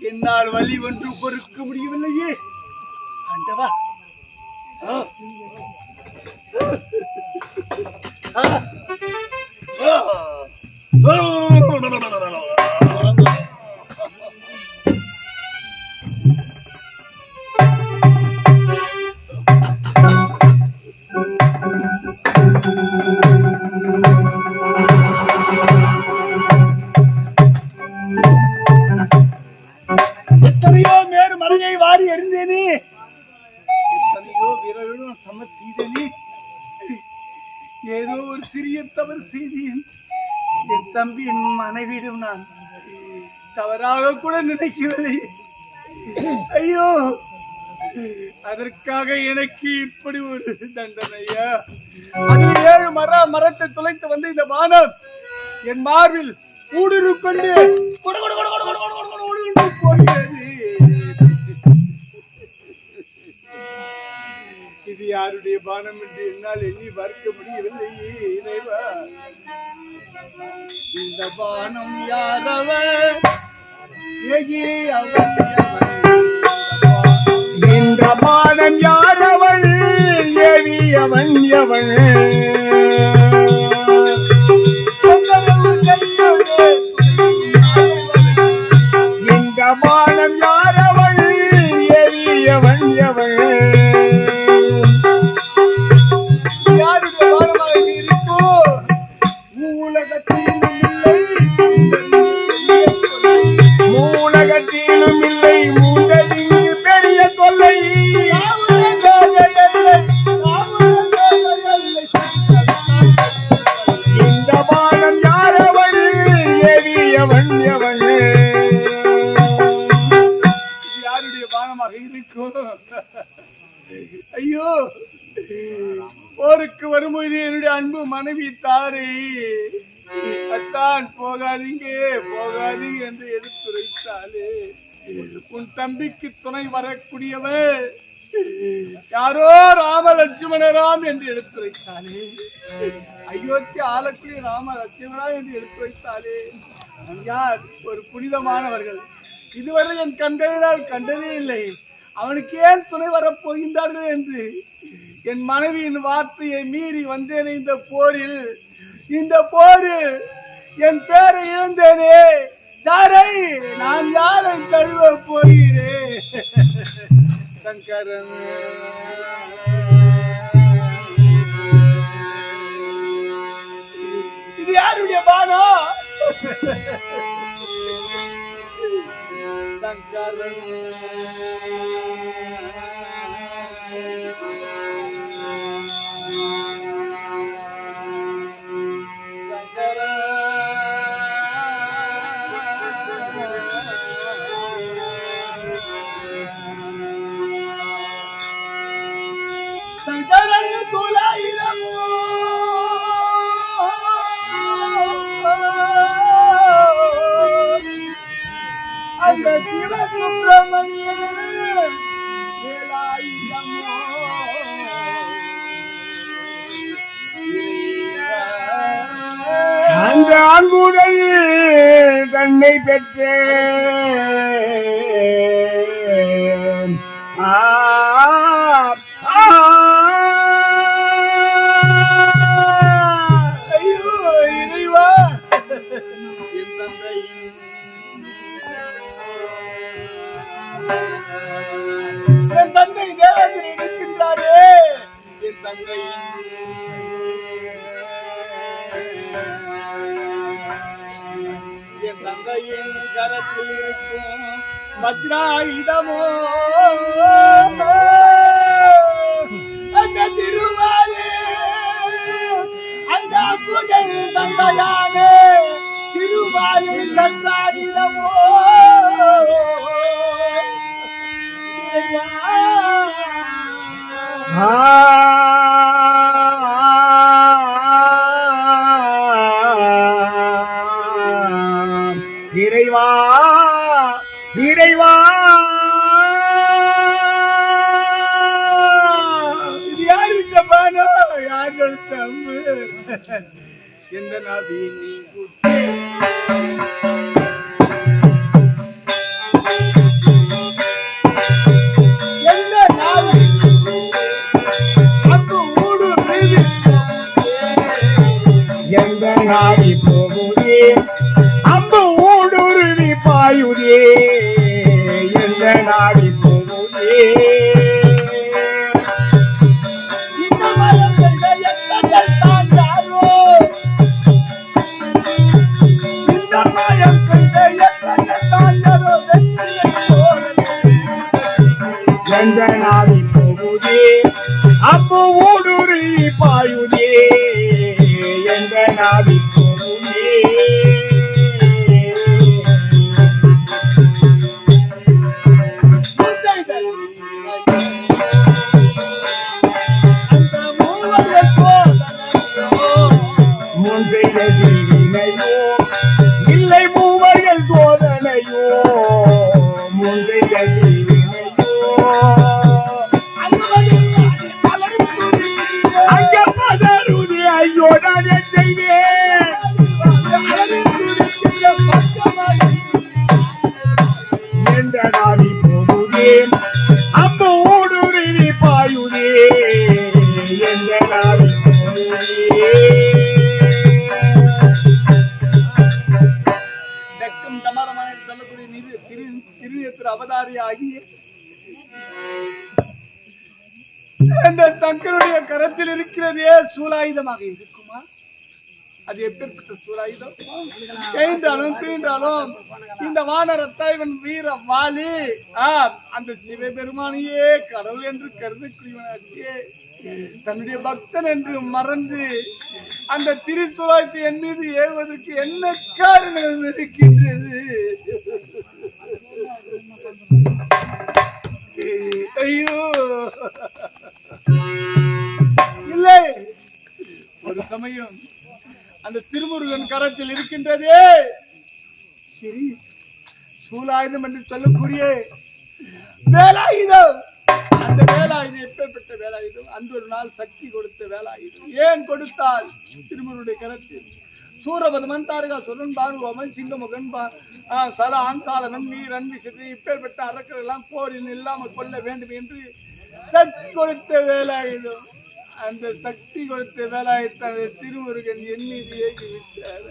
என்னால் வலி ஒன்று பொறுக்க முடியவில்லையே. ஆண்டவா, எத்தனையோ மேறு மலையை வாரி எறிந்தேனே, எத்தனையோ வீரர்களும் சம செய்தேனே. ஏதோ ஒரு சிறிய தவறு செய்தேன். என் தம்பி என் மனைவியிடம் நான் தவறாக கூட நினைக்கவில்லை. ஐயோ, அதற்காக எனக்கு இப்படி ஒரு தண்டனையா? அதில் 7 மரத்தை துளைத்து வந்து இந்த வானம் என் மார்பில் ஊடுருவி கொண்டு போகிறது. இது யாருடைய பானம் என்று என்னால் எண்ணி பார்க்க முடியவில்லையே. இறைவா, இந்த பானம் யாரவன்? இந்த பானம் யாரவன்? எவியவன் எவன்? இந்த பானம் யாரவன்? எவியவன் எவன்? யாருடைய பானமாக இருக்கோ? மூலகத்திலும் இல்லை மூங்கலிங்கு பெரிய தொல்லை. இந்த பானம் யாரவன்? எவியவன் எவன்? யாருடைய பானமாக இருக்கோ? ஐயோ, போருக்கு வரும்போது என்னுடைய அன்பு மனைவி தாரை அத்தான் போகாதீங்க போகாதீங்க என்று எடுத்துரைத்தாலே, உன் தம்பிக்கு துணை வரக்கூடியவர் யாரோ ராம லட்சுமணராம் என்று எடுத்துரைத்தாலே, அயோத்தி ஆளக்கூடிய ராம லட்சுமணா என்று எடுத்துரைத்தாலே, யார் ஒரு புனிதமானவர்கள், இதுவரை என் கண்களினால் கண்டதே இல்லை, அவனுக்கு ஏன் துணை வரப்போகின்றார்கள் என்று என் மனைவியின் வார்த்தையை மீறி வந்தேனே. இந்த போரில் என் பேரை இழந்தேனே. யாரை நான் யாரை தழுவ போகிறேன்? சங்கரன், இது யாருடைய பானம்? சங்கரன், அந்த சிவசுப்பிரமணியன் அந்த அன்புடன் தன்னை பெற்றேன். ஐயோ இறைவா, என் தந்தை தேவத்தில் இருக்கின்றாரே, என் தங்கை என் தங்கையின் கரத்தில் இருக்கும் வஜ்ராயுதமோ அந்த திருமாலே அந்த புகழ் தந்தையானே திருமாலின் வஜ்ராயுதமோ இறைவா இறைவா இது யார் இந்த பானோ யார் கொடுத்த அம்பு எந்த நாவி நீ எந்த நாவி போகுதே அம்பு ஊடுருவி பாயுதே எந்த நாவி போகுதே இந்த மரங்கள் எத்தங்கள் தான் யாரோ இந்த மரங்கள் எத்தங்கள் தான் யாரோ எந்த நாவி போகுதே அம்பு ஊடுருவி பாயுதே எந்த நாவி போகுதே இல்லை மூவர்கள் சோதனையோ முந்தைய அங்க பதறுதி ஐயோ நான் என்ன செய்வேன் எந்த நாவி போகுதே அம்பு ஊடுருவி பாயுதே எந்த நாவி போகுதே அவதாரி அந்த சங்கருடைய கரத்தில் இருக்கிறதே சூலாயுதமாக இருக்குமா? அது எப்பேற்பட்ட சூலாயுதம்? தீண்டாலும் இந்த வானரத்தை இவன் வீர வாலி அந்த சிவபெருமானையே கடவுள் என்று கருதக்கூடியவனாக்கே தன்னுடைய பக்தன் என்று மறந்து அந்த திருச்சூலாயத்தை என் மீது ஏறுவதற்கு என்ன காரணம் இருக்கின்றது? ஐயோ இல்லை, ஒரு சமயம் அந்த திருமுருகன் கரத்தில் இருக்கின்றதே சரி சூலாயுதம் என்று சொல்லக்கூடிய வேலாயுதம். அந்த வேலாயுதம் எப்பேற்பட்ட வேலாயுதம்? அந்த ஒரு நாள் சக்தி கொடுத்த வேலாயுதம். ஏன் கொடுத்தால் திருமுருகனுடைய கரத்தில் சூரபதமன் தாரகா சுரன் பானுவமன் சிங்கமுகன் சல ஆங்காலவன் வீரன் விசிறி இப்பேற்பட்ட அரக்கர்கள் எல்லாம் போரில் இல்லாமல் கொள்ள வேண்டும் என்று சக்தி கொடுத்த வேலாயுதம். அந்த சக்தி கொடுத்த வேலாயுதத்தை திருமுருகன் என் மீது ஏகிவிட்டார்.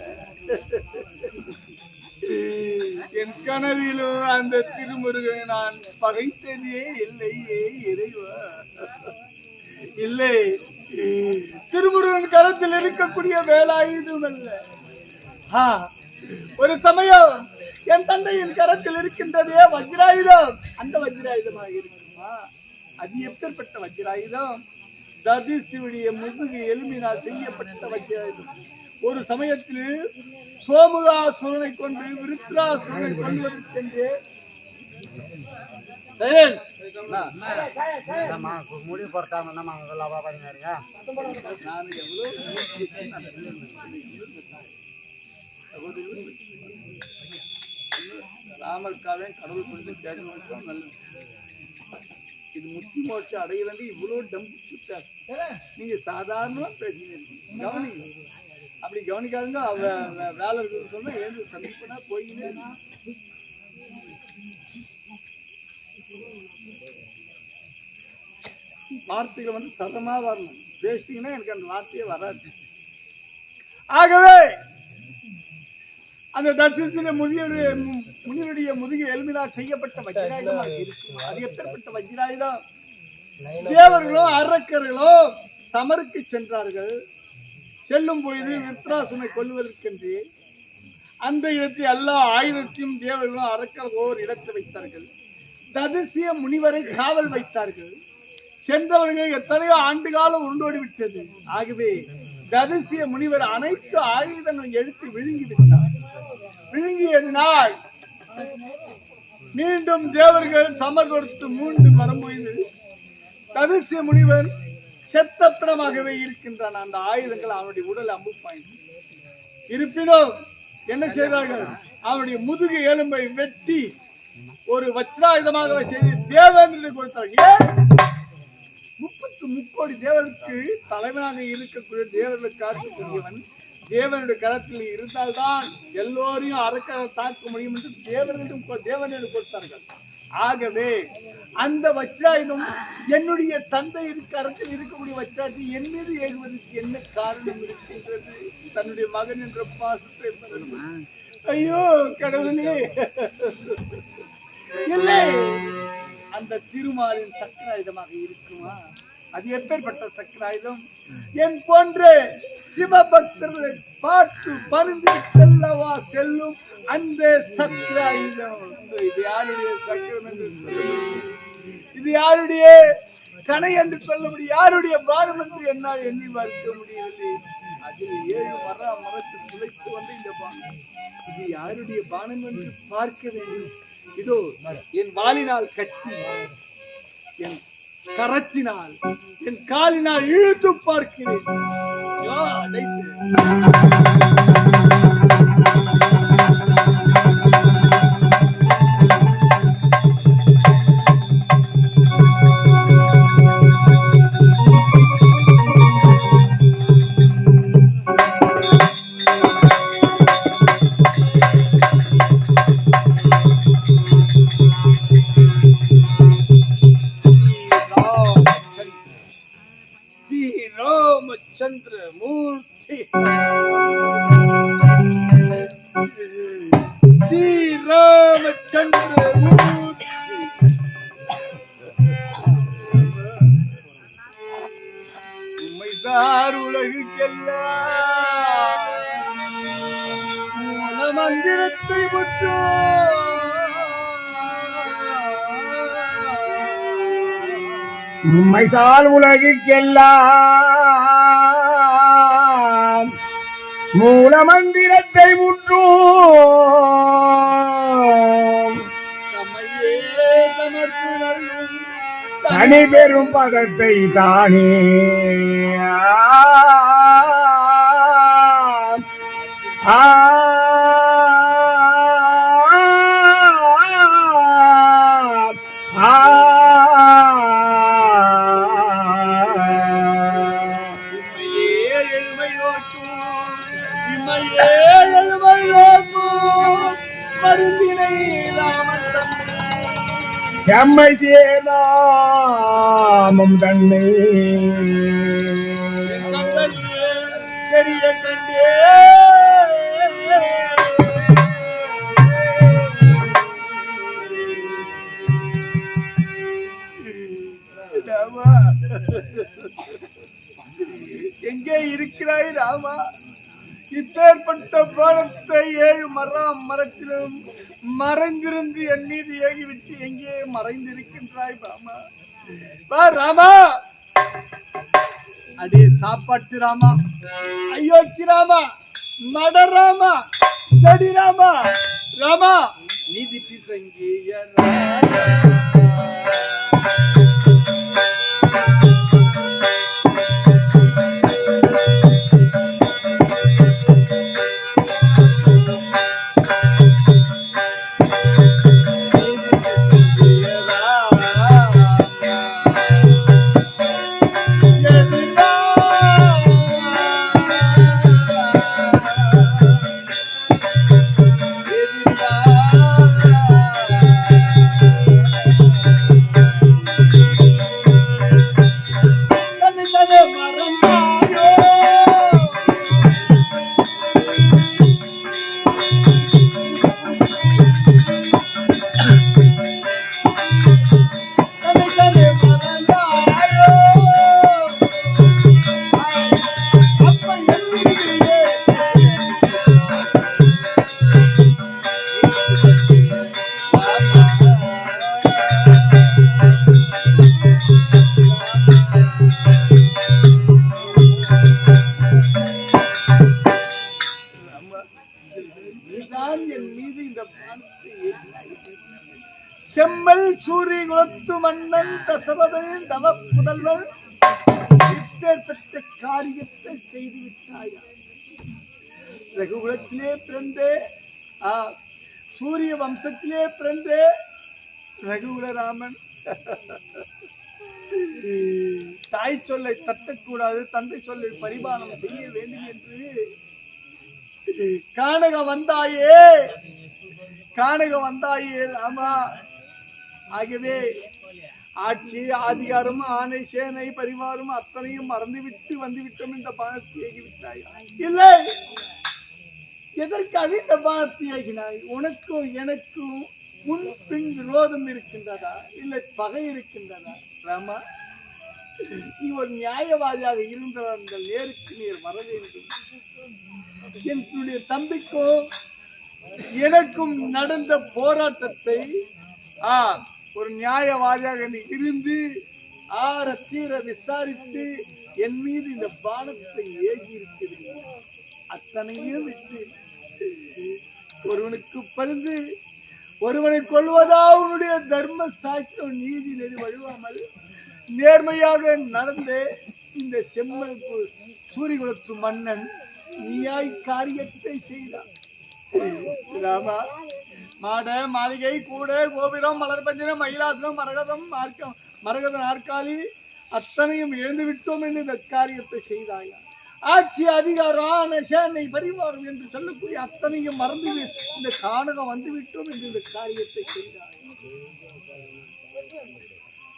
என் கனவிலும் அந்த திருமுருகனை நான் பகைத்ததே இல்லையே இறைவா. இல்லை, திருமுருகன் கரத்தில் இருக்கக்கூடிய வேலாயுதம் அல்ல. ஒரு சமயம் என் தந்தையின் கரத்தில் இருக்கின்றதே வஜ்ராயுதம். அந்த வஜ்ராயுதமாக இருக்குமா? அது எப்பேற்பட்ட வஜ்ராயுதம்? ததிசிவுடைய முதுகு எலும்பினால் செய்யப்பட்ட வஜ்ராயுதம். ஒரு சமயத்தில் சோமுகாசுரனை கொண்டு விருத்ராசுரனை கொள்வதற்கென்று முடிவு பொறுத்தாம ராமருக்காக கடவுள் புரிந்து கேட்க நல்லது. இது முத்தி மோட்ச அடைய வேண்டி இவ்வளவு டம்பு நீங்க சாதாரணமா பேசுறீங்க. கவனிங்க, அப்படி கவனிக்காதுங்க. வேலை சொன்னா ஏது சந்திப்புனா போயின்னு வார்த்தைகள் வந்து சதமா வரணும். பேசிட்டீங்கன்னா எனக்கு அந்த வார்த்தையே வராது. ஆகவே அந்த தரிசன முனிவருடைய முதுகு எலும்பினால் செய்யப்பட்ட வஜ்ராயுதமாக இருக்கும். அது எப்பேற்பட்ட வஜ்ராயுதம்? தேவர்களோ அரக்கர்களோ சமருக்கு சென்றார்கள். செல்லும் பொழுது விருத்ராசுரனை கொல்வதற்கென்று அந்த இடத்தை எல்லா ஆயுதத்தையும் தேவர்களும் அரக்கர் ஓர் இடத்தை வைத்தார்கள். ததிசிய முனிவரை காவல் வைத்தார்கள். சென்றவர்கள் எத்தனையோ ஆண்டு காலம் உருண்டோடி விட்டது. ஆகவே ததிசிய முனிவர் அனைத்து ஆயுதங்களும் எடுத்து விழுங்கி விட்டார். விழுங்கியதினால் மீண்டும் தேவர்கள் சமர் கொடுத்து மூன்று வரும்போது ததிசிய முனிவர் செத்தப்பிடமாகவே இருக்கின்றான். அந்த ஆயுதங்கள் அவனுடைய உடல் அம்பு பாய்ந்து இருப்பினும் என்ன செய்தார்கள்? அவனுடைய முதுகு எலும்பை வெட்டி ஒரு வஜ்ராயுதமாக செய்து தேவேந்திரனுக்கு கொடுத்தார்கள். ஏன்? 33 தேவருக்கு தலைவனாக இருக்கக்கூடிய தேவர்களுக்கு காக்கக்கூடியவன் தேவனுடைய கரத்தில் இருந்தால்தான் எல்லோரையும் அரக்கரை தாக்க முடியும் என்று தேவனிடம் கொடுத்தார்கள். ஆகவே அந்த வஜ்ராயுதம் என்னுடைய தந்தை கரத்தில் இருக்கக்கூடிய வஜ்ராயுதத்தை என் மீது ஏறுவதற்கு என்ன காரணம் இருக்கின்றது? தன்னுடைய மகன் என்ற பாசத்தை. ஐயோ கடவுளே, இல்லை, அந்த திருமாலின் சக்கராயுதமாக இருக்குமா? அது எப்பேற்பட்ட சக்கராயுதம்? என் போன்ற சிவபக்தர்களை பார்த்து பணிந்து செல்லவா செல்லும் அந்த சக்கராயுதம். இது யாருடைய சக்கரம் என்று சொல்ல முடியும்? இது யாருடைய கணை என்று சொல்ல முடியும்? யாருடைய பானம் என்று என்னால் எண்ணி பார்க்க முடியவில்லை. அதில் 7 மரத்து துளைத்து வந்து இந்த பானம், இது யாருடைய பானம் என்று பார்க்க வேண்டும். இதோ என் வாளினால் கட்டி, என் கரத்தினால், என் காலினால் இழுத்து பார்க்கிறேன். மந்திரத்தை உம்மைசால் உலகுக்கெல்லாம் மூல மந்திரத்தை முற்றும் தனி பெரும் பதத்தை தானே செம்மை சேனாமம் தன்னை பெரிய கண்டே எங்கே இருக்கிறாய் ராமா? இப்பேற்பட்ட பாரத்தை 7 மரத்திலும் மறைந்திருந்து என் மீது ஏகிவிட்டு எங்கே மறைந்திருக்கின்றாய் ராமா? வா ராமா, அடே சாப்பாட்டு ராமா, அயோக்கி ராமா, மட ராமா, ஜடி ராமா, ராமா நீதி பிசங்கிய அதுதான் என் மீது இந்த பானத்தை ஏற்றினாய். செம்மல் சூரிய குலத்து மன்னன் தசரதனின் தவ புதல்வர் பெற்ற காரியத்தை செய்து விட்டாயா. ரகுகுலத்திலே பிறந்தே சூரிய வம்சத்திலே பிறந்தே ரகுகுலராமன் தாய் சொல்லை தட்டக்கூடாது, தந்தை சொல்லை பரிபாலனம் செய்ய வேண்டும் என்று காணக வந்தாயே ராமா. ஆகவே ஆட்சி அதிகாரம் ஆணை சேனை பரிவாரம் அத்தனையும் மறந்துவிட்டு வந்துவிட்டோம். இந்த பானத்தை ஏகிவிட்டாய். இல்லை, எதற்காக இந்த பானத்தை ஏகினாய்? உனக்கும் எனக்கும் முன்பின் விரோதம் இருக்கின்றதா, இல்லை பகை இருக்கின்றதா? ராமா, நீ ஒரு நியாயவாதியாக இருந்த அந்த நேருக்கு நீர் வர வேண்டும். என்னுடைய தம்பிக்கும் எனக்கும் நடந்த போராட்டத்தை ஒரு நியாயவாதியாக நீ இருந்து ஆற தீர விசாரித்து என் மீது இந்த பானத்தை ஏகி இருக்கிறீர்கள். அத்தனையும் விட்டு ஒருவனுக்கு பரிந்து ஒருவனை கொள்வதா உன்னுடைய தர்ம சாஸ்திரம் நீதி நெறி வழுவாமல் நேர்மையாக நடந்த இந்த செம்மல் சூரியகுலத்து மன்னன் நீயாய் காரியத்தை செய்தான். ராமா, மாட மாளிகை கூட கோபுரம் மலர்பஞ்சனம் மயிலாசனம் மரகத நாற்காலி அத்தனையும் இழந்து விட்டோம் என்று இந்த காரியத்தை செய்தாயா. ஆட்சி அதிகாரம் சேனை பரிவாரம் என்று சொல்லக்கூடிய அத்தனையும் மறந்து இந்த காணகம் வந்து விட்டோம் என்று இந்த காரியத்தை செய்தார்.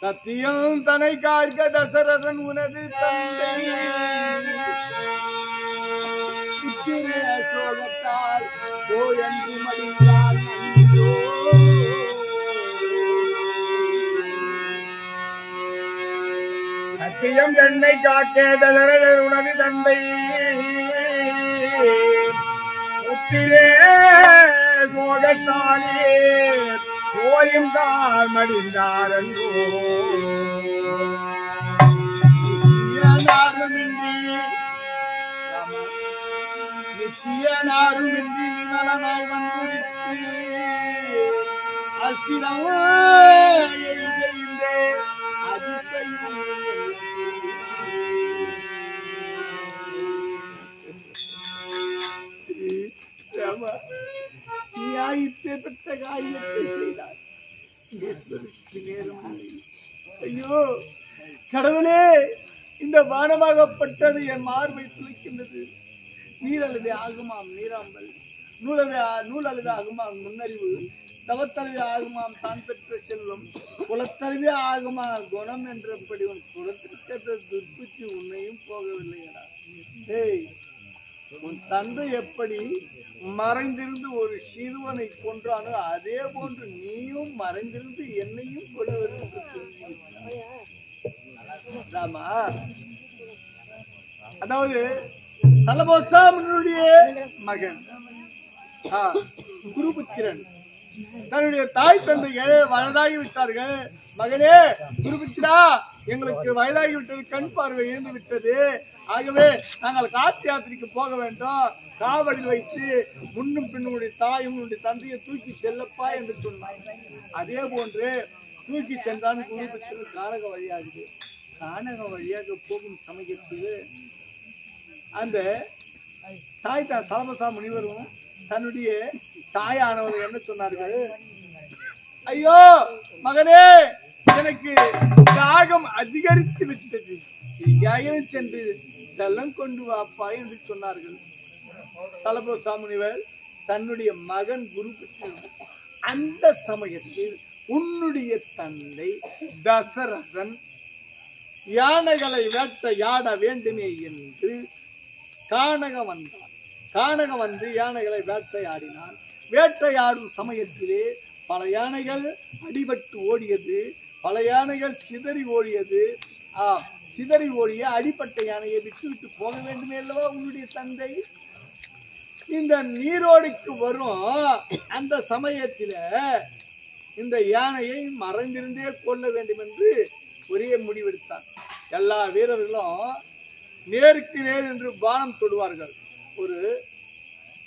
சத்தியம் தனை கார்க தசரதன் உனது தந்தை சோகத்தால் போயன்று மடிந்தார். சத்தியம் என்னை காக்கே தசரதன் உனது தந்தை உத்திரே சோகத்தாலே போயும் தார் மடிந்தார் என்றோ. நித்தியனாருமின்றி நலனாய் வந்துவிட்டு அஸ்திரம் எழுதியிருந்தே பெற்ற காரியத்தை செய்தார். ஐயோ கடவுளே, இந்த வானமாகப்பட்டது என் மார்பை துளைக்கின்றது. நீரழுது ஆகுமாம் நீராம்பல், நூலழுது ஆகுமாம் முன்னறிவு, தவத்தழுவி ஆகுமாம் தான் பெற்ற செல்வம், குலத்தழுவி ஆகுமா குணம் என்றபடி உன் குலத்திற்கேற்ற துர்ப்புத்தி உன்னையும் போகவில்லையடா. ஏய், உன் தந்தை எப்படி மறைந்திருந்து ஒரு சிறுவனை கொன்றானோ அதே போன்று நீயும் மறைந்திருந்து என்னையும் கொள்வதற்கு. அதாவது தலபோசாமனுடைய மகன் குருபுத்திரன் தன்னுடைய தாய் தந்தைகள் வயதாகி விட்டார்கள். மகனே குருபுத்திரா, எங்களுக்கு வயதாகி விட்டது, கண் பார்வை இழந்து விட்டது. ஆகவே நாங்கள் காத்து யாத்திரைக்கு போக வேண்டும். காவடியில் வைத்து முன்னும் பின்னுடைய தாயும் தந்தையை தூக்கி செல்லப்பா என்று சொன்னாங்க. அதே போன்று தூக்கி சென்றான் குருபுத்திரன். கானக வழியாகுது. கானக வழியாக போகும் சமயத்தில் அந்த தாய் தான் சலமசா முனிவரும் தன்னுடைய தாயானவர்கள் என்ன சொன்னார்கள்? ஐயோ மகனே, எனக்கு தாகம் அதிகரித்து விட்டது, எங்கேயும் சென்று ஜலம் கொண்டு வாப்பா என்று சொன்னார்கள். தலபோசா முனிவர் தன்னுடைய மகன் குருபுத்திரன். அந்த சமயத்தில் உன்னுடைய தந்தை தசரதன் யானைகளை வேட்டையாட வேண்டுமே என்று கானகம் வந்தான். கானகம் வந்து யானைகளை வேட்டையாடினான். வேட்டையாடும் சமயத்திலே பல யானைகள் அடிபட்டு ஓடியது, பல யானைகள் சிதறி ஓடியது. சிதறி ஓடிய அடிப்பட்ட யானையை விட்டு போக வேண்டுமே அல்லவா உன்னுடைய தந்தை? இந்த நீரோடிக்கு வரும் அந்த சமயத்தில இந்த யானையை மறைந்திருந்தே கொள்ள வேண்டும் என்று ஒரே முடிவெடுத்தார். எல்லா வீரர்களும் நேருக்கு நேர் என்று பானம் தொடுவார்கள். ஒரு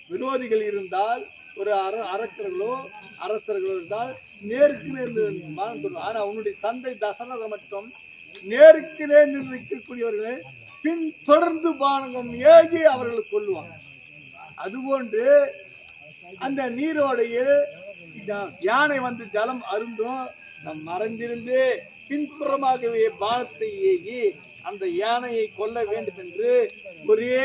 விரோதிகள் இருந்தால் ஒரு அரக்கர்களோ அரசர்களோ இருந்தால் நேருக்கு நேர் பானம் சொல்லுவார். ஆனா உன்னுடைய தந்தை தசரதன் மட்டும் நேருக்கு நேர் நிற்கக்கூடியவர்களை பின் தொடர்ந்து பானகம் ஏகி அவர்கள் கொள்ளுவாங்க. அதுபோன்று அந்த நீரோடையில் யானை வந்து ஜலம் அருந்தும் நம் மறைந்திருந்து பின்புறமாகவே பானத்தை ஏகி அந்த யானையை கொல்ல வேண்டும் என்று ஒரே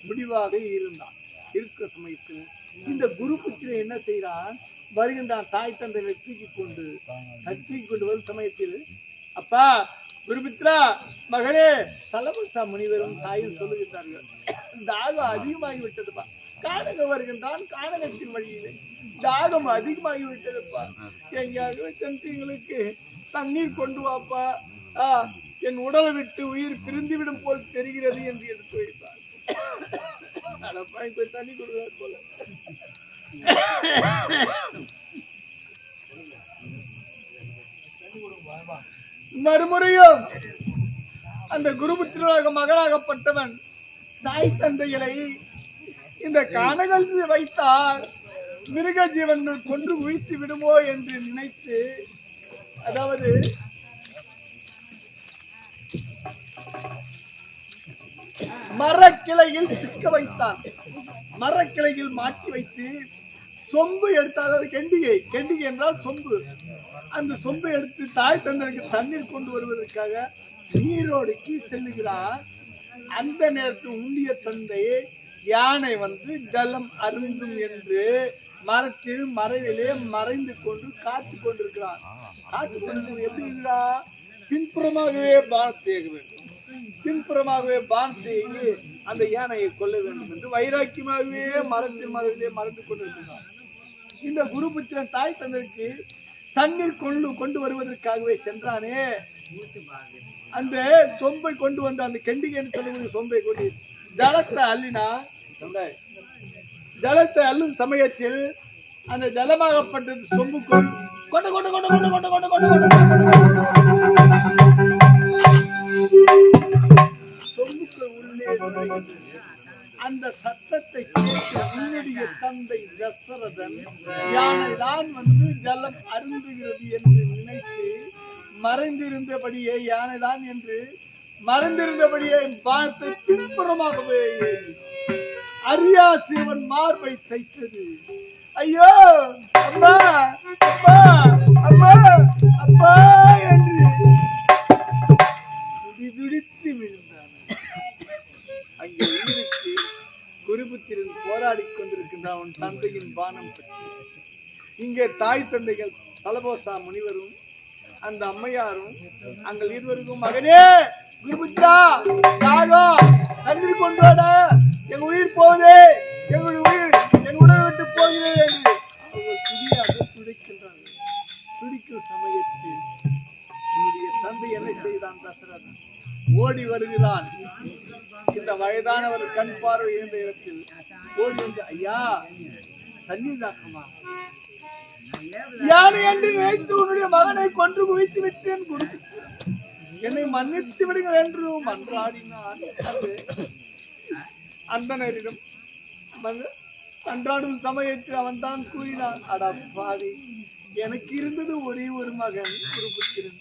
முடிவாக இருந்தான். இருக்க சமயத்தில் இந்த குருபுத்திரன் என்ன செய்யறான், வருகின்றான் தாய் தந்தையை தூக்கி கொண்டு வரும் சமயத்தில், அப்பா குருபுத்திரா மகனே, தலபுசா முனிவரும் தாயும் சொல்லுகின்றார்கள், தாகம் அதிகமாகிவிட்டதுப்பா. கானகம் வருகின்றான், கானகத்தின் வழியிலே தாகம் அதிகமாகி விட்டதுப்பா. எங்கேயாவது சென்றீங்களுக்கு தண்ணீர் கொண்டு வாப்பா, என் உடலை விட்டு உயிர் பிரிந்துவிடும் போல் தெரிகிறது என்று எடுத்து வைத்தார். தண்ணி கொடுக்கிறார் போல. மறுமுறையும் அந்த குருபுத்திரனாக மகனாகப்பட்டவன் தாய் தந்தைகளை இந்த கானகத்தில் வைத்தால் மிருக ஜீவன்கள் கொன்று குவித்து விடுமோ என்று நினைத்து, அதாவது மரக்கிளையில் சிக்க வைத்தான். மரக்கிளையில் மாட்டி வைத்து சொம்பு எடுத்தால், கெண்டிகை என்றால் சொம்பு, அந்த சொம்பை எடுத்து தாய் தந்தைக்கு தண்ணீர் கொண்டு வருவதற்காக நீரோடைக்கு செல்லுகிறார். அந்த நேரத்தில் உண்டிய தந்தை யானை வந்து ஜலம் அருந்தும் என்று மரத்தில் மறைவிலே மறைந்து கொண்டு காத்து கொண்டிருக்கிறான். காத்து கொண்டு எப்படி இருக்கிறான், பின்புறமாகவே பானத்தை வேண்டும், பின்புறமாகவே பானத்தை அந்த யானையை கொல்ல வேண்டும் என்று வைராக்கியமாகவே மரத்தில் மறைவிலே மறைந்து கொண்டிருக்கிறான். இந்த குருபுத்திரன் தாய் தந்தைக்கு தண்ணீர் கொண்டு வருவதற்காகவே சென்றானே, அந்த சொம்பை கொண்டு வந்த அந்த கெண்டிகைன்னு சொல்லக்கூடிய சொம்பை கொண்டு ஜலத்தை அள்ளினா, ஜலத்தை அள்ளும் சமயத்தில் அந்த ஜலமாகப்பட்டது சொம்பு கொண்டு கொண்டு கொண்டு கொண்டு கொண்டு கொண்டு கொண்டு சொம்புக்கு உள்ளே அந்த சத்தத்தை கேட்டு உன்னுடைய தந்தை தசரதன் யானைதான் வந்து ஜலம் அருந்துகிறது என்று நினைத்து மறைந்திருந்தபடியே, யானைதான் என்று மறைந்திருந்தபடியே பானத்தை பின்புறமாகவே அறியா சிறுவன் மார்பை தைத்தது. ஐயோ அப்பா அப்பா அப்பா அப்பா என்று துடிதுடித்து விழுந்தான். அங்கே உயிருக்கு குருபுத்திரன் போராடி கொண்டிருக்கின்றான் அவன் தந்தையின் பானம் பற்றி. இங்கே தாய் தந்தைகள் தலபோசா முனிவரும் அந்த அம்மையாரும் அங்கள் இருவருக்கும், மகனே குருபுத்திரா, யாரும் தண்ணீர் கொண்டு வாடா, எங்க உயிர் போகுது, எங்களுடைய உயிர் என் உடலை விட்டு போகிறது என்று அவர்கள் துடியாக துடிக்கின்றார்கள். துடிக்கும் சமயத்தில் உன்னுடைய தந்தை என்ன செய்தான், தசரதன் ஓடி வருகிறான். இந்த வயதானவர் கண் பார்வை இருந்த இடத்தில் ஓடி வந்து, ஐயா தண்ணீர் தாக்கமா, யானை என்று நினைத்து உன்னுடைய மகனை கொன்று குவித்து விட்டேன், என்னை மன்னித்து விடுங்கள் என்று மன்றாடினான். அந்தனரிடம் அன்றாடும் சமயத்தில் அவன் தான் கூறினான், அடப்பாவி, எனக்கு இருந்தது ஒரே ஒரு மகன் குருபுத்திரன்.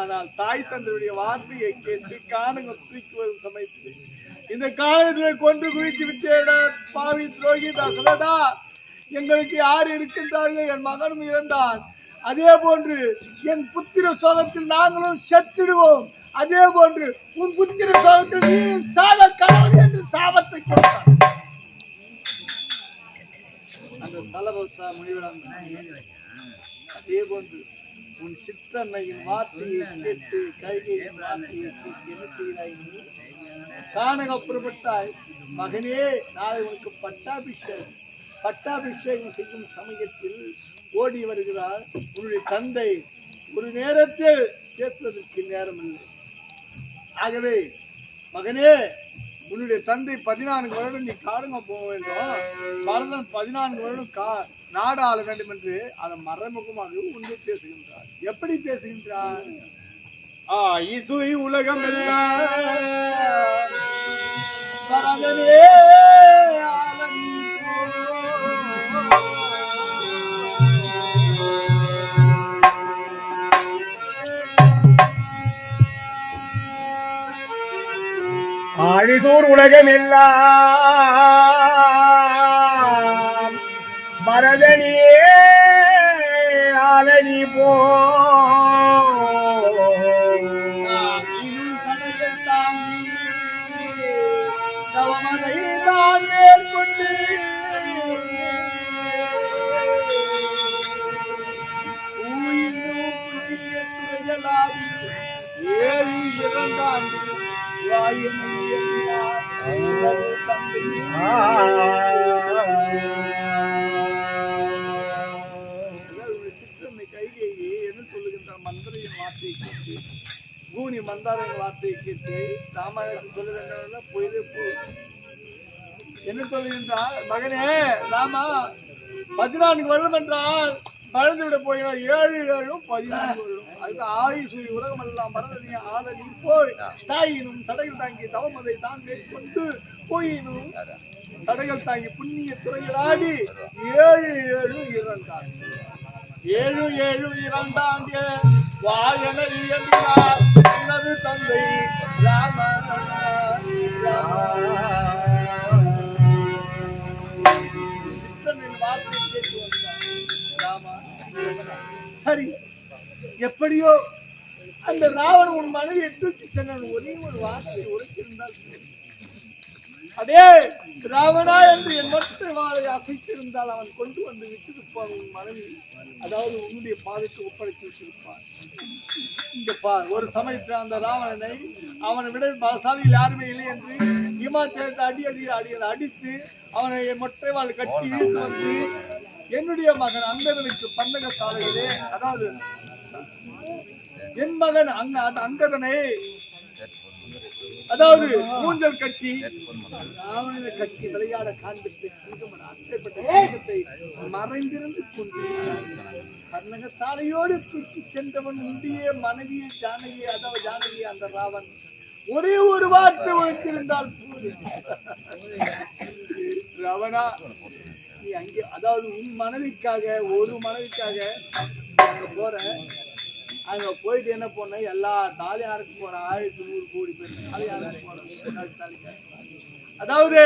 ஆனால் தாய் தந்தையுடைய வார்த்தையை கேட்டு கானகம் தூக்கி வரும் சமயத்தில் இந்த காலத்திலே கொன்று குவித்து விட்டேட பாவி துரோகி தசரதா, எங்களுக்கு யார் இருக்கின்றார்கள், என் மகனும் இறந்தான், அதே போன்று என் புத்திர சோகத்தில் நாங்களும் செத்துடுவோம், அதே போன்று உன் புத்திர சோகத்தில் நீ சாக கடவுள் என்று சாபத்தை கொடுத்தார். அந்த தலபோசா முனிவரான் அதே போன்று உன் சித்தன்னையின் வார்த்தையை கேட்டு கைகையின் வார்த்தையை கேட்டு என்ன செய்தாய், நீ கானக புறப்பட்டாய். மகனே, நாளை உனக்கு பட்டாபிஷேகம் செய்யும் சமயத்தில் ஓடி வருகிறார் உன்னுடைய தந்தை. ஒரு நேரத்தில் பேசுவதற்கு நேரம் இல்லை. ஆகவே மகனே, உன்னுடைய தந்தை 14 வருடம் நீ காடுங்க போக வேண்டும், பரதன் 14 வருடம் நாடு ஆள வேண்டும் என்று அதை மறைமுகமாக உண்மை பேசுகின்றார். எப்படி பேசுகின்றார், இசுய் உலகம் பரதனே ஆதிசூர் உலகமெல்லாம் பரதனியே ஆலனி போ மேற்கொண்டு ஏழு இரண்டாண்டு கைகேயி என்ன சொல்லுகின்ற மந்திரையின் வார்த்தையை கேட்டு பூனி மந்தாரின் வார்த்தையை கேட்டு ராமாயணத்தை சொல்லுகின்ற பொய்தே போ என்ன சொல்லுகின்றார் மகனே ராமா 14 வருடம் என்றால் வளர்ந்து விட போகிறார் 7 7 14 வருடம் அதுக்கு ஆயுசு உலகம் எல்லாம் மறந்தனி ஆதனி போய் தாயினும் தடைகள் தாங்கி தவமதை தான் மேற்கொண்டு போயினும் தடைகள் தாங்கி புண்ணிய துறையில் ஆடி 7 7 2 7 7 2 வாயன இயம்பினார் எனது தந்தை ராம வார்த்தை கேட்டு வந்தார் ராமா சரி எப்படியோ அந்த ராவணன் உன் மனைவியை தூக்கி சென்ற ஒரே ஒரு வார்த்தை உரைத்திருந்தால் அதே ராவணா என்று என் மற்ற வாழை அசைத்திருந்தால் அவன் கொண்டு வந்து விட்டிருப்பான் உன் மனைவி அதாவது உன்னுடைய பாதைக்கு ஒப்படைத்து விட்டிருப்பான் இங்க பார் ஒரு சமயத்தில் அந்த ராவணனை அவனை விட பலசாலியில் யாருமே இல்லை என்று இமாச்சலத்தை அடி அடித்து அவனை மொட்டை வாழ் கட்டி வீட்டு வந்து என்னுடைய மகன் அங்கதனுக்கு பந்தக சாலையிலே அதாவது என் மகன் அங்கதனை அதாவது ஊஞ்சல் கட்டி ராவணனை கட்டி விளையாட காண்பித்து மறைந்திருந்து கொண்டிருக்கிறார் பந்தக சாலையோடு தூக்கி சென்றவன் உண்டிய மனைவியை ஜானகி அதாவது ஜானகி அந்த ராவன் ஒரே ஒரு வார்த்தை உழைத்திருந்தால் ராவணா நீ அங்கே அதாவது உன் மனைவிக்காக ஒரு மனைவிக்காக அங்க போற அங்க போயிட்டு என்ன பண்ண எல்லா தாலியாருக்கு போற 1100 கோடி பேர் தாலியாருக்கு போற அதாவது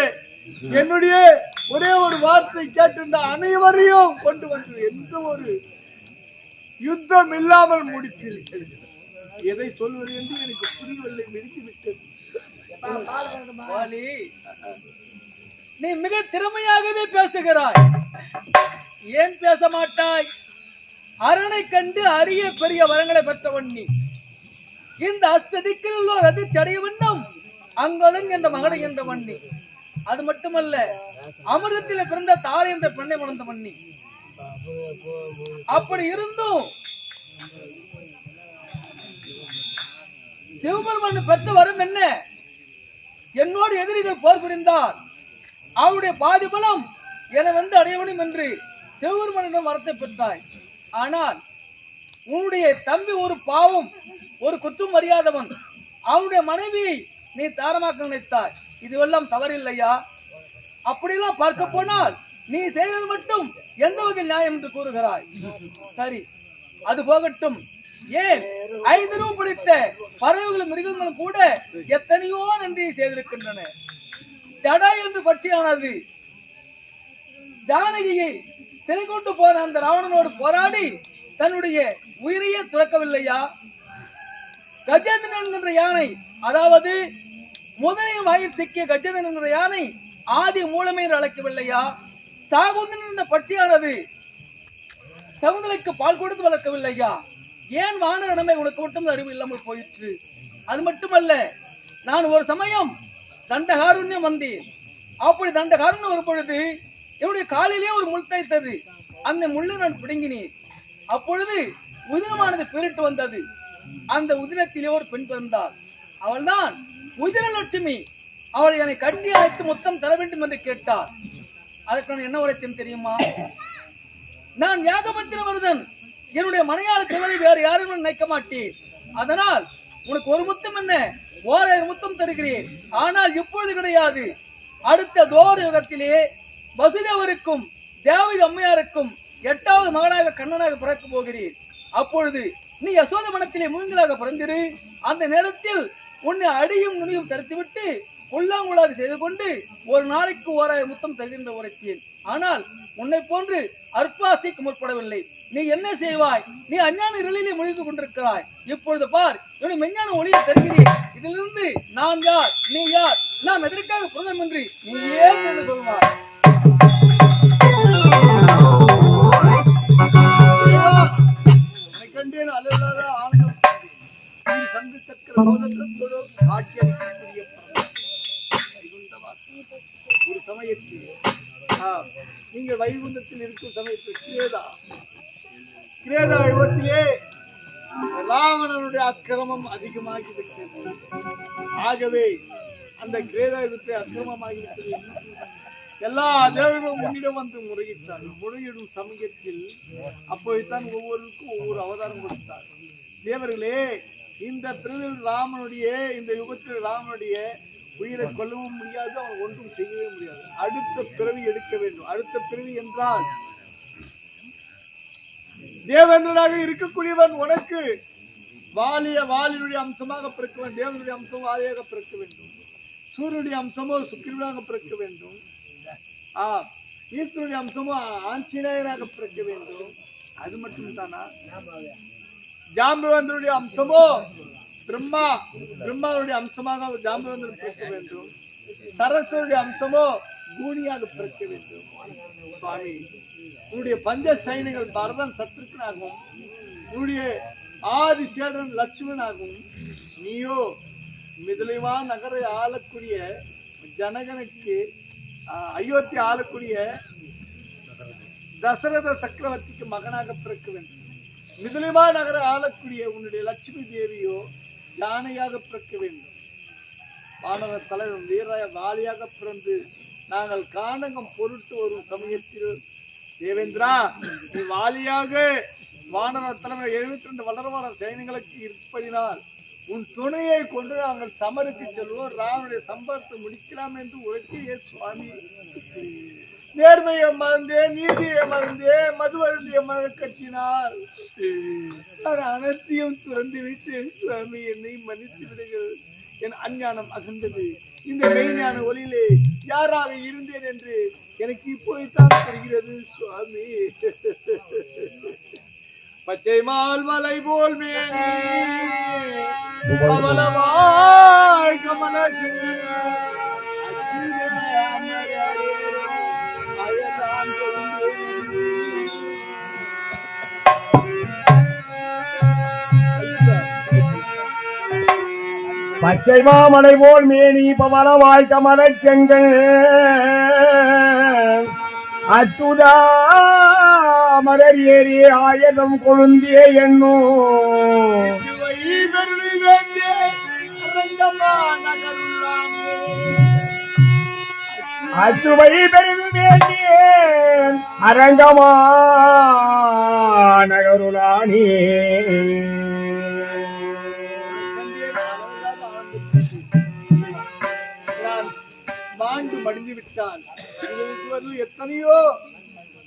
என்னுடைய ஒரே ஒரு வார்த்தை கேட்டிருந்த அனைவரையும் கொண்டு வந்து எந்த ஒரு யுத்தம் இல்லாமல் முடித்து எதை சொல்வது என்று எனக்கு புரியவில்லை மெடித்து விட்டது நீ மிக திறமையாகவே பேசுகிறாய் ஏன் பேச மாட்டாய் அரணை கண்டு அரிய பெரிய வரங்களை பெற்றவன் நீ இந்த அஸ்ததிக்கில் உள்ளோர் அதிர்ச்சடைய வண்ணம் அங்கதன் என்ற மகனை என்ற வண்ணி அது மட்டுமல்ல அமிர்தத்திலே பிறந்த தாரை என்ற பெண்ணை மணந்த வண்ணி அப்படி இருந்தும் சிவபெருமான் பெற்ற வரும் என்ன என்னோடு எதிரிகள் போர் புரிந்தால் அவருடைய பாதி பலம் என வந்து அடைய வேண்டும் என்று சிவபெருமானிடம் வரத்தை பெற்றாய் ஆனால் உன்னுடைய தம்பி ஒரு பாவம் ஒரு குற்றம் அறியாதவன் அவனுடைய மனைவியை நீ தாரமாக்க நினைத்தாய் இதுவெல்லாம் தவறில்லையா அப்படியெல்லாம் பார்க்க போனால் நீ செய்தது மட்டும் எந்த வகையில் நியாயம் என்று கூறுகிறாய் சரி அது போகட்டும் ஏன் 5 ரூபா பிடித்த பறவைகளும் மிருகங்களும் கூட எத்தனையோ நன்றியை செய்திருக்கின்றன ஜடா என்று பட்சியானது ஜானகியை சிறை கொண்டு போன அந்த ராவணனோடு போராடி தன்னுடைய உயிரையே துறக்கவில்லையா கஜேந்திரன் என்கின்ற யானை அதாவது முதலையும் வாயில் சிக்கிய கஜேந்திரன் என்கிற யானை ஆதி மூலமே என்று அழைக்கவில்லையா சாகுந்தன் என்ற பட்சியானது சகுந்தலைக்கு பால் கொடுத்து வளர்க்கவில்லையா ஏன் வானரடமை உனக்கு மட்டும் அறிவு இல்லாமல் போயிற்று அது மட்டுமல்ல நான் ஒரு சமயம் தண்டகாருண்யம் வந்தேன் அப்படி தண்டகாருண்யம் ஒரு பொழுது என்னுடைய காலிலே ஒரு முள் தைத்தது அந்த முள்ளை நான் பிடுங்கினேன் அப்பொழுது உதிரமானது பெருட்டு வந்தது அந்த உதிரத்திலே ஒரு பெண் பிறந்தாள் அவள்தான் உதிரலட்சுமி அவளை என்னை கட்டி அழைத்து மொத்தம் தர வேண்டும் என்று கேட்டார் அதற்கு நான் என்ன உரைத்தேன் தெரியுமா நான் யாகபத்திர வருதன் என்னுடைய மனையாள தவிர வேறு யாரும் நினைக்க மாட்டேன் அதனால் உனக்கு ஒரு முத்தம் என்ன 1000 முத்தம் தருகிறேன் ஆனால் இப்பொழுது கிடையாது அடுத்த தோர யுகத்திலே வசுதேவருக்கும் தேவதி அம்மையாருக்கும் 8வது மகனாக கண்ணனாக பிறக்க போகிறேன் அப்பொழுது நீ யசோத வனத்திலே மூங்கலாக பிறந்திரு அந்த நேரத்தில் உன்னை அடியும் நுனியும் தடுத்துவிட்டு புல்லாங்குழாக செய்து கொண்டு ஒரு நாளைக்கு 1000 முத்தம் தருகின்ற உரைத்தேன். ஆனால் உன்னை போன்று அற்பாசைக்கு முற்படவில்லை. நீ என்ன செய்வாய்? நீ அஞ்ஞான இருளிலே முழிந்து கொண்டிருக்கிறாய். இப்பொழுது பார், இவனை மெஞ்ஞான ஒளியை தருகிறேன். இதிலிருந்து நான் யார், நீ யார், நாம் எதற்காக புரிதம் என்று நீ ஏன் என்று சொல்வாய்? கண்டேன் அலுவலாக ஆனந்தம் சங்கு சக்கர போதத்தோடு காட்சி அளிக்கக்கூடிய ஒரு சமயத்தில் நீங்கள் வைகுண்டத்தில் இருக்கும் சமயத்தில் கிரேதா யுகத்திலே ராவணனுடைய அக்கிரமம் அதிகமாகிவிட்டது. ஆகவே அந்த கிரேதா யுகத்தை அக்கிரமமாகிவிட்டது. எல்லா தேவர்களும் முன்னிடம் வந்து முறையிட்டார்கள். முறையிடும் சமயத்தில் அப்போதுதான் ஒவ்வொருக்கும் ஒவ்வொரு அவதாரம் கொடுத்தார். தேவர்களே, இந்த பிரிவில் ராமனுடைய இந்த யுகத்தில் ராமனுடைய உயிரை கொல்லவும் முடியாது, அவன் ஒன்றும் செய்யவே முடியாது. அடுத்த பிறவி எடுக்க வேண்டும். அடுத்த பிறவி என்றால் தேவேந்திரனாக இருக்கக்கூடியவன் உனக்கு வாலியுடைய அம்சமாக பிறக்க வேண்டும். தேவனுடைய அம்சம் வாலியாக பிறக்க வேண்டும். சூரியனுடைய அம்சமோ சுக்கிரனாக பிறக்க வேண்டும். ஈஸ்வருடைய அம்சமோ ஆஞ்சநேயராக பிறக்க வேண்டும். அது மட்டும் தானா? ஜாம்பவந்தருடைய அம்சமோ பிரம்மாவுடைய அம்சமாக ஜாம்பவந்தர் பிறக்க வேண்டும். சரஸ்வருடைய அம்சமோ கூனியாக பிறக்க வேண்டும். சுவாமி, உன்னுடைய பஞ்ச சைனிகள் பரதன் சத்ருக்கனாகவும் உன்னுடைய ஆதிசேடன் லட்சுமணாகவும் நீயோ மிதிலைவா நகரை ஆளக்கூடிய ஜனகனுக்கு அயோத்தி ஆளக்கூடிய தசரத சக்கரவர்த்திக்கு மகனாக பிறக்க வேண்டும். மிதிலைவா நகரை ஆளக்கூடிய உன்னுடைய லட்சுமி தேவியோ யானையாக பிறக்க வேண்டும். வானர தலைவன் வீராய வாலியாக பிறந்து நாங்கள் காணகம் பொருட்டு வரும் சமயத்தில் தேவேந்திரா, நீ வாலியாக வானர தலைவர் 72 வளர்வான சைனிகளுக்கு இருப்பதினால் உன் துணையை கொண்டு நாங்கள் சமருக்கு செல்வோம். ராவனுடைய சம்பவத்தை முடிக்கலாம் என்று உரைக்கிய சுவாமி, நேர்மையை மறந்தேன், நீதியை மறந்தேன், மதுவருடைய மன கட்டினார். நான் அனைத்தையும் துறந்து விட்டேன் சுவாமி, என்னை மன்னித்து விடுங்கள். என் அஞ்ஞானம் அகண்டது. இந்த மெய்ஞான ஒளியிலே யாராக இருந்தேன் என்று எனக்கு இப்போதான் தெரிகிறது சுவாமி. பச்சை மால் மலை போல் மேனி கமலவாய் கமலி பச்சை மாமலை போல் மேனி பவளவாய் கமல செங்கல் அச்சுதா மலர் ஏறி ஆயிரம் கொழுந்திய எண்ணும் அச்சுவை பெரிது வேண்டியேன் அரங்கமா நகருளானே. மாண்டு மடிந்து விட்டால் எத்தனையோ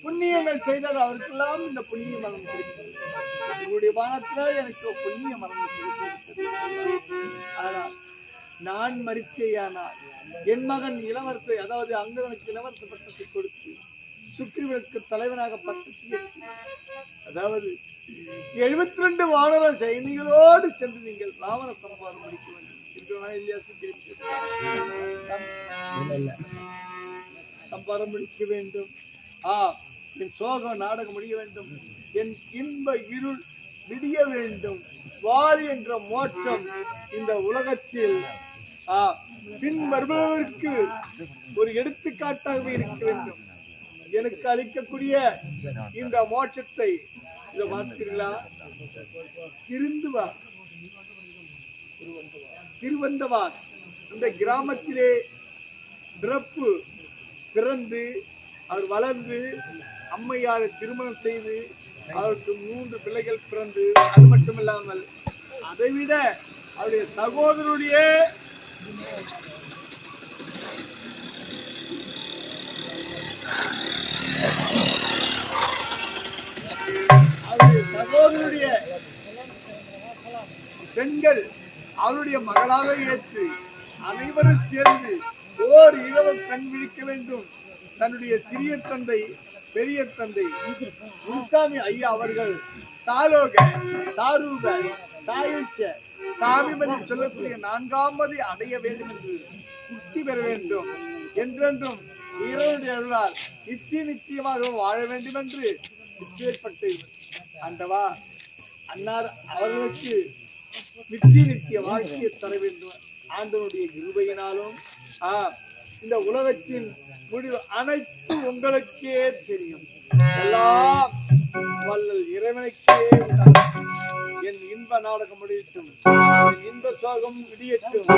புண்ணியங்கள் செய்தால் அவருக்கெல்லாம் இந்த புண்ணிய மரணம் கிடைத்தது. உங்களுடைய பானத்துல எனக்கு புண்ணிய மரணம் கிடைத்தது. ஆனால் நான் மரிக்கையானால் என் மகன் இளவரசை, அதாவது அங்கதனுக்கு இளவரச பட்டத்தை கொடுத்து சுக்கிரனுக்கு தலைவனாக பட்டத்தை, அதாவது 72 வானர சைனிகளோடு சென்று நீங்கள் ராவண சம்பாரம் முடிக்க வேண்டும். சம்பாரம் முடிக்க வேண்டும். என் சோகம் நாடகம் முடிய வேண்டும். என் இன்ப இருள் விடிய வேண்டும். வாரி என்ற மோட்சம் இந்த உலகத்தில் பின் வருபவருக்கு ஒரு எடுத்துக்காட்டாகவே இருக்க வேண்டும். எனக்கு அளிக்கக்கூடிய இந்த மோட்சத்தை இதை பார்க்கிறீர்களா? திருவந்தவார் இந்த கிராமத்திலே பிறந்து அவர் வளர்ந்து அம்மையாரை திருமணம் செய்து அவருக்கு 3 பிள்ளைகள் பிறந்து, அது மட்டுமில்லாமல் அதைவிட அவருடைய சகோதரருடைய பெண்கள் அவருடைய மகளாக ஏற்று அனைவரும் சேர்ந்து ஓர் இரவு கண் விழிக்க வேண்டும். தன்னுடைய சிறிய தந்தை பெரிய தந்தை முனுசாமி ஐயா அவர்கள் சாலோக சாரூப சாயுச்ச சாமிமணி சொல்லக்கூடிய 4ஆம் மதி அடைய வேண்டும் என்று முக்தி பெற வேண்டும். என்றென்றும் இறைவனுடைய அருளால் நிச்சயமாக வாழ வேண்டும் என்று நிச்சயப்பட்டு ஆண்டவா அன்னார் அவர்களுக்கு நித்திய வாழ்க்கையை தர வேண்டும். ஆண்டவனுடைய கிருபையினாலும் இந்த உலகத்தின் முடிவு அனைத்து உங்களுக்கே தெரியும். எல்லாம் வல்லல் இறைவனுக்கே உண்டாகும். என் இன்ப நாடகம் முடியட்டும், என் இன்ப சோகம் விடியட்டும்.